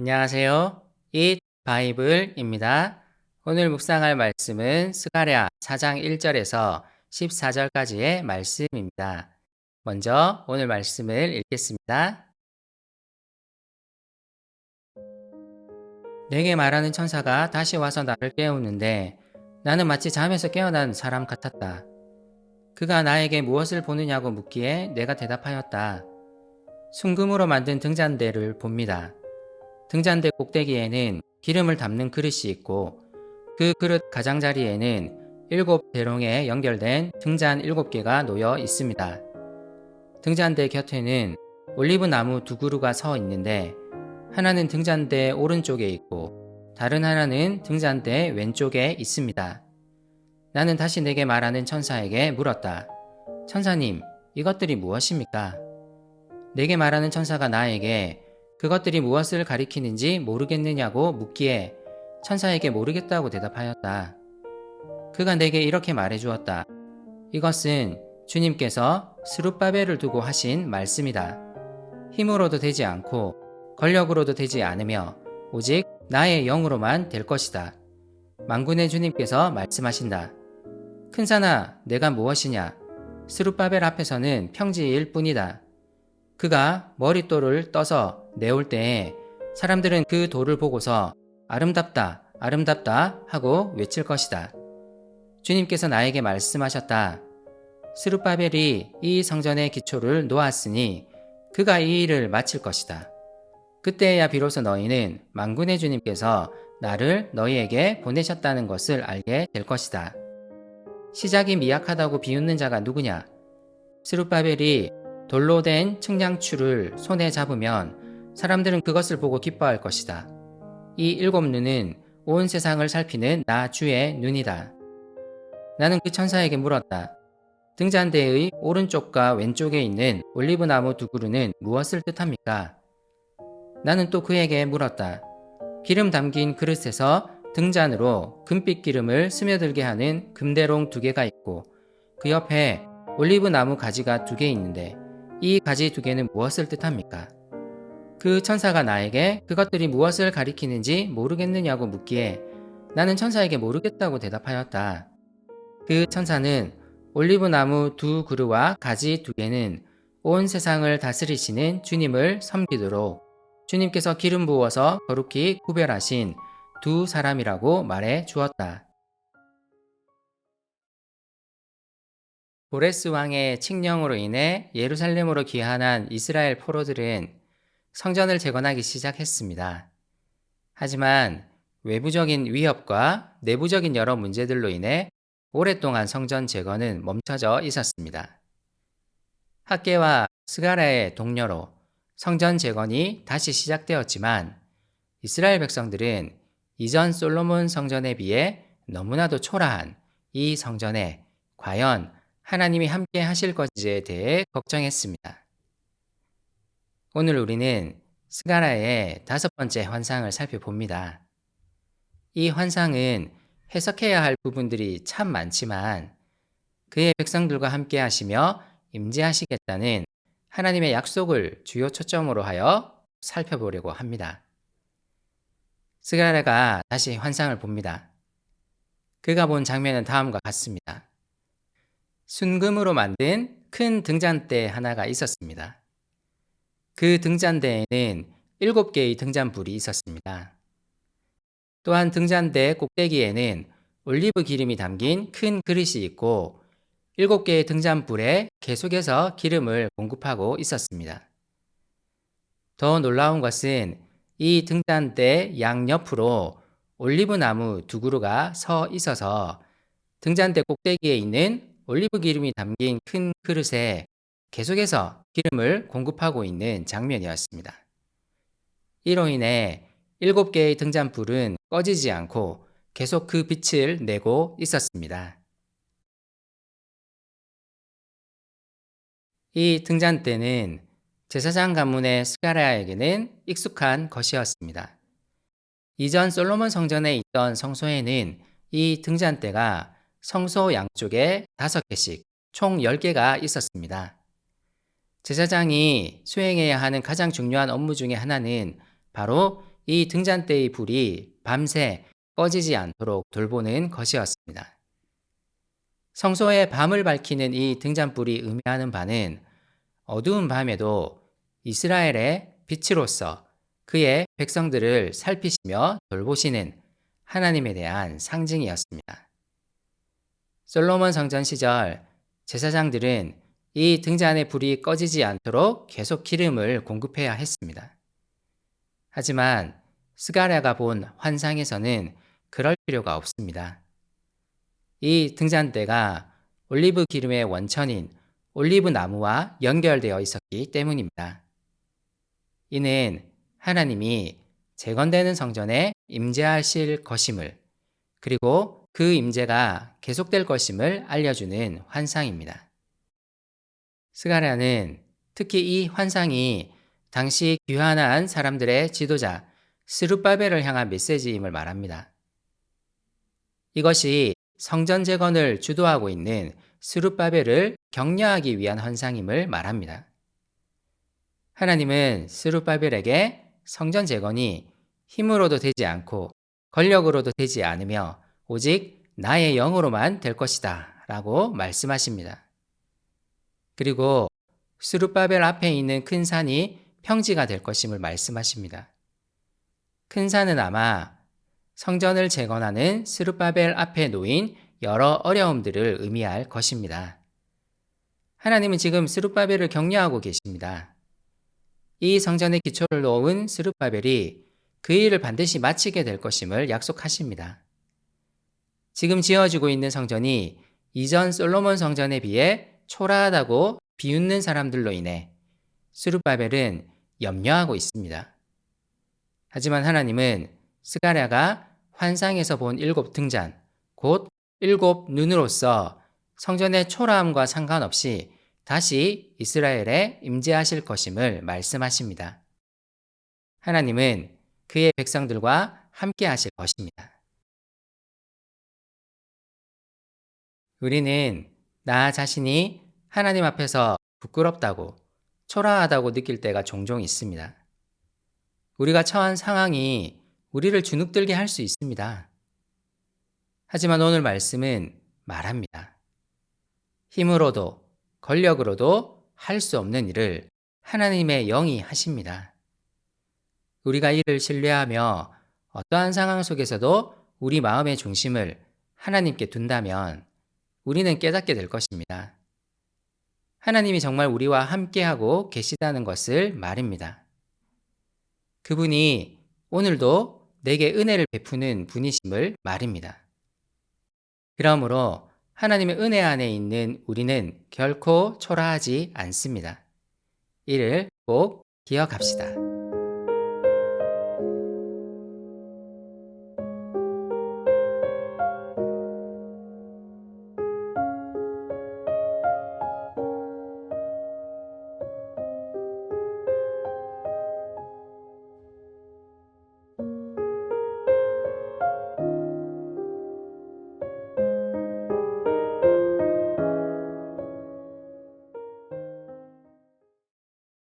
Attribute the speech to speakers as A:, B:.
A: 안녕하세요. 잇 바이블입니다. 오늘 묵상할 말씀은 스가랴 4장 1절에서 14절까지의 말씀입니다. 먼저 오늘 말씀을 읽겠습니다. 내게 말하는 천사가 다시 와서 나를 깨우는데 나는 마치 잠에서 깨어난 사람 같았다. 그가 나에게 무엇을 보느냐고 묻기에 내가 대답하였다. 순금으로 만든 등잔대를 봅니다. 등잔대 꼭대기에는 기름을 담는 그릇이 있고 그 그릇 가장자리에는 7대롱에 연결된 등잔 7개가 놓여 있습니다. 등잔대 곁에는 올리브 나무 2그루가 서 있는데 하나는 등잔대 오른쪽에 있고 다른 하나는 등잔대 왼쪽에 있습니다. 나는 다시 내게 말하는 천사에게 물었다. 천사님, 이것들이 무엇입니까? 내게 말하는 천사가 나에게 그것들이 무엇을 가리키는지 모르겠느냐고 묻기에 천사에게 모르겠다고 대답하였다. 그가 내게 이렇게 말해주었다. 이것은 주님께서 스룹바벨을 두고 하신 말씀이다. 힘으로도 되지 않고 권력으로도 되지 않으며 오직 나의 영으로만 될 것이다. 만군의 주님께서 말씀하신다. 큰 산아, 내가 무엇이냐? 스룹바벨 앞에서는 평지일 뿐이다. 그가 머릿돌을 떠서 내올 때에 사람들은 그 돌을 보고서 아름답다, 아름답다 하고 외칠 것이다. 주님께서 나에게 말씀하셨다. 스룹바벨이 이 성전의 기초를 놓았으니 그가 이 일을 마칠 것이다. 그때야 비로소 너희는 만군의 주님께서 나를 너희에게 보내셨다는 것을 알게 될 것이다. 시작이 미약하다고 비웃는 자가 누구냐? 스룹바벨이 돌로 된 측량추를 손에 잡으면 사람들은 그것을 보고 기뻐할 것이다. 이 7눈은 온 세상을 살피는 나 주의 눈이다. 나는 그 천사에게 물었다. 등잔대의 오른쪽과 왼쪽에 있는 올리브나무 2그루는 무엇을 뜻합니까? 나는 또 그에게 물었다. 기름 담긴 그릇에서 등잔으로 금빛 기름을 스며들게 하는 금대롱 2개가 있고 그 옆에 올리브나무 가지가 2개 있는데 이 가지 2개는 무엇을 뜻합니까? 그 천사가 나에게 그것들이 무엇을 가리키는지 모르겠느냐고 묻기에 나는 천사에게 모르겠다고 대답하였다. 그 천사는 올리브나무 2그루와 가지 2개는 온 세상을 다스리시는 주님을 섬기도록 주님께서 기름 부어서 거룩히 구별하신 2사람이라고 말해 주었다. 고레스 왕의 칙령으로 인해 예루살렘으로 귀환한 이스라엘 포로들은 성전을 재건하기 시작했습니다. 하지만 외부적인 위협과 내부적인 여러 문제들로 인해 오랫동안 성전 재건은 멈춰져 있었습니다. 학개와 스가랴의 동료로 성전 재건이 다시 시작되었지만 이스라엘 백성들은 이전 솔로몬 성전에 비해 너무나도 초라한 이 성전에 과연 하나님이 함께 하실 것인지에 대해 걱정했습니다. 오늘 우리는 스가랴의 5번째 환상을 살펴봅니다. 이 환상은 해석해야 할 부분들이 참 많지만 그의 백성들과 함께 하시며 임재하시겠다는 하나님의 약속을 주요 초점으로 하여 살펴보려고 합니다. 스가랴가 다시 환상을 봅니다. 그가 본 장면은 다음과 같습니다. 순금으로 만든 큰 등잔대 하나가 있었습니다. 그 등잔대에는 7개의 등잔불이 있었습니다. 또한 등잔대 꼭대기에는 올리브 기름이 담긴 큰 그릇이 있고 7개의 등잔불에 계속해서 기름을 공급하고 있었습니다. 더 놀라운 것은 이 등잔대 양옆으로 올리브 나무 2그루가 서 있어서 등잔대 꼭대기에 있는 올리브 기름이 담긴 큰 그릇에 계속해서 기름을 공급하고 있는 장면이었습니다. 이로 인해 7개의 등잔불은 꺼지지 않고 계속 그 빛을 내고 있었습니다. 이 등잔대는 제사장 가문의 스가랴에게는 익숙한 것이었습니다. 이전 솔로몬 성전에 있던 성소에는 이 등잔대가 성소 양쪽에 5개씩 총 10개가 있었습니다. 제사장이 수행해야 하는 가장 중요한 업무 중에 하나는 바로 이 등잔대의 불이 밤새 꺼지지 않도록 돌보는 것이었습니다. 성소에 밤을 밝히는 이 등잔불이 의미하는 바는 어두운 밤에도 이스라엘의 빛으로서 그의 백성들을 살피시며 돌보시는 하나님에 대한 상징이었습니다. 솔로몬 성전 시절 제사장들은 이 등잔의 불이 꺼지지 않도록 계속 기름을 공급해야 했습니다. 하지만 스가랴가 본 환상에서는 그럴 필요가 없습니다. 이 등잔대가 올리브 기름의 원천인 올리브 나무와 연결되어 있었기 때문입니다. 이는 하나님이 재건되는 성전에 임재하실 것임을, 그리고 그 임재가 계속될 것임을 알려주는 환상입니다. 스가랴는 특히 이 환상이 당시 귀환한 사람들의 지도자 스룹바벨을 향한 메시지임을 말합니다. 이것이 성전 재건을 주도하고 있는 스룹바벨을 격려하기 위한 환상임을 말합니다. 하나님은 스룹바벨에게 성전 재건이 힘으로도 되지 않고 권력으로도 되지 않으며 오직 나의 영으로만 될 것이다 라고 말씀하십니다. 그리고 스룹바벨 앞에 있는 큰 산이 평지가 될 것임을 말씀하십니다. 큰 산은 아마 성전을 재건하는 스룹바벨 앞에 놓인 여러 어려움들을 의미할 것입니다. 하나님은 지금 스룹바벨을 격려하고 계십니다. 이 성전의 기초를 놓은 스룹바벨이 그 일을 반드시 마치게 될 것임을 약속하십니다. 지금 지어지고 있는 성전이 이전 솔로몬 성전에 비해 초라하다고 비웃는 사람들로 인해 스룹바벨은 염려하고 있습니다. 하지만 하나님은 스가랴가 환상에서 본 7 등잔, 곧 7 눈으로서 성전의 초라함과 상관없이 다시 이스라엘에 임재하실 것임을 말씀하십니다. 하나님은 그의 백성들과 함께 하실 것입니다. 우리는 나 자신이 하나님 앞에서 부끄럽다고, 초라하다고 느낄 때가 종종 있습니다. 우리가 처한 상황이 우리를 주눅들게 할 수 있습니다. 하지만 오늘 말씀은 말합니다. 힘으로도 권력으로도 할 수 없는 일을 하나님의 영이 하십니다. 우리가 이를 신뢰하며 어떠한 상황 속에서도 우리 마음의 중심을 하나님께 둔다면 우리는 깨닫게 될 것입니다. 하나님이 정말 우리와 함께하고 계시다는 것을 말입니다. 그분이 오늘도 내게 은혜를 베푸는 분이심을 말입니다. 그러므로 하나님의 은혜 안에 있는 우리는 결코 초라하지 않습니다. 이를 꼭 기억합시다.